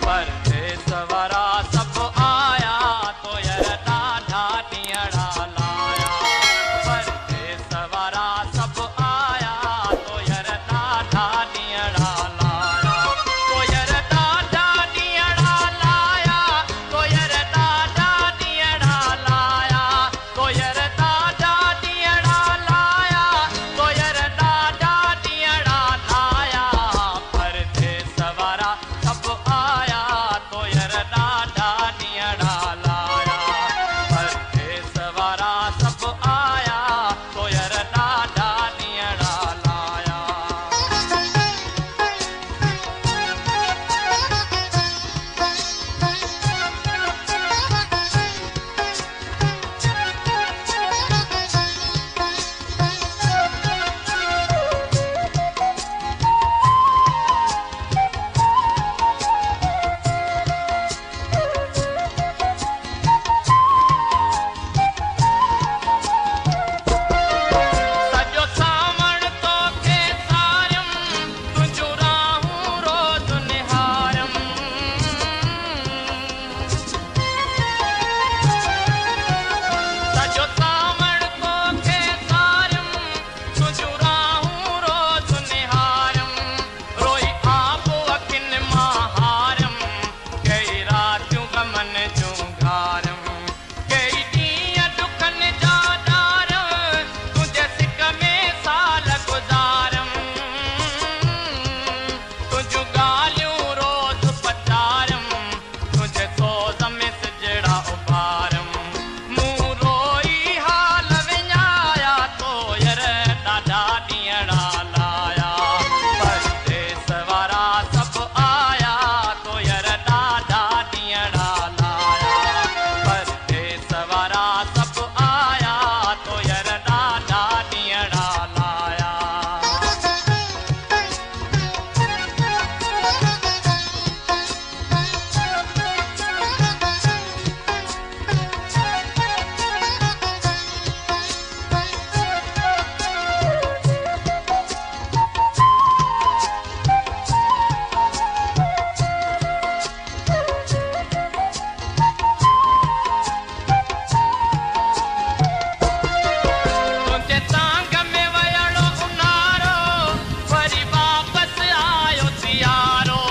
परदेसवारा सब आया तो यार ॾाढा ॾींहड़ा लाया। परदेसवारा सब आया तो यार ॾाढा ॾींहड़ा लाया। तो यार ॾाढा ॾींहड़ा लाया। तो यार ॾाढा ॾींहड़ा लाया। तो यार ॾाढा ॾींहड़ा लाया। तो यार ॾाढा ॾींहड़ा लाया। परदेसवारा सब आया तो यार ॾाढा ॾींहड़ा लाया। परदेसवारा सब आया तो यार ॾाढा ॾींहड़ा लाया। सॼो सावण तोखे सारियम तुंहिंजूं राहूं रोज़ निहारम। सॼो सावण तोखे सारियम तुंहिंजूं राहूं रोज़ निहारम। रोई आबो अखियुनि मां हारम। कई रातियूं गमन जूं घारम। कई ॾींहं ॾुखनि जा ॾार तुंहिंजे सिक में साल गुज़ारम। तुंहिंजूं ॻाल्हियूं रोज़ पचारम। तुंहिंजे सोज़ में सिजड़ा उभारम। मूं रोई हाल विञाया तो यार ॾाढा ॾींहड़ा लाया। परदेसवारा सब आया तो यार ॾाढा ॾींहड़ा लाया। परदेसवारा सब आया तो यार ॾाढा ॾींहड़ा लाया। तुंहिंजे तांग में वयड़ो उन्हारो वरी वापसि आयो सियारो।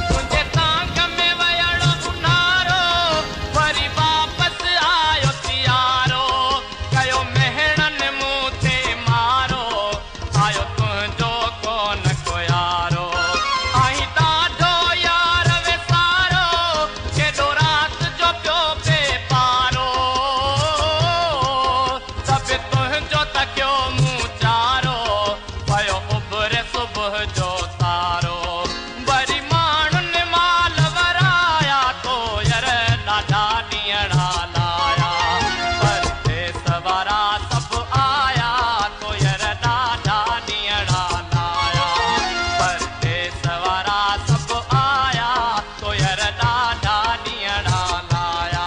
तुंहिंजे तांग में वयड़ो उन्हारो वरी वापसि आयो सियारो। कयो मेहणनि मूं ते मारो आयो तुंहिंजो कोन को यारो। आई ॾाढो यार वेसारो केॾो राति जो पियो पे पारो। सभु तुंहिंजो तकियो मूं चारो पयो उभरे सुबुह जो तारो। वरी माण्हुनि माल वराया तो यार ॾाढा ॾींहड़ा लाया। परदेसवारा सब आया तो यार ॾाढा ॾींहड़ा लाया। परदेसवारा सब आया तो यार ॾाढा ॾींहड़ा लाया।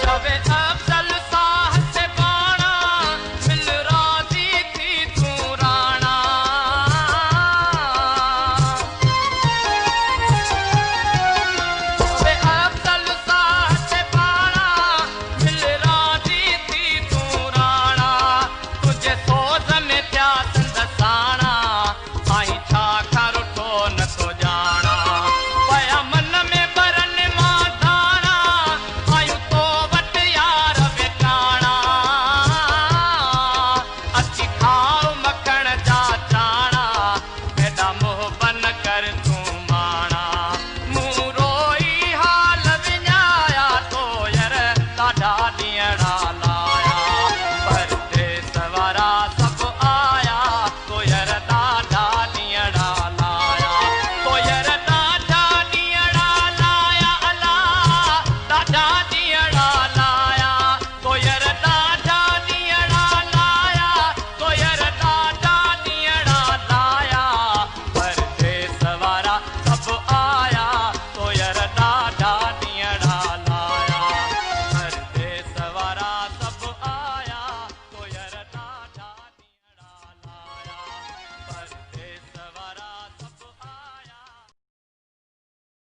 जवे अफजल साह से बाणा मिल राज़ी थी तू राणा। जवे अफजल साह से बाणा मिल राज़ी थी तू राणा। तुंहिंजे सोज़ में थिया संदसाणा आई छा खां रुठो नथो ॼाणा। पया मन में बरनि मां धाणा आयूं तो वटि यार वेठाणा। अची खाओ मखण जा चाणा एॾा मोह बन कर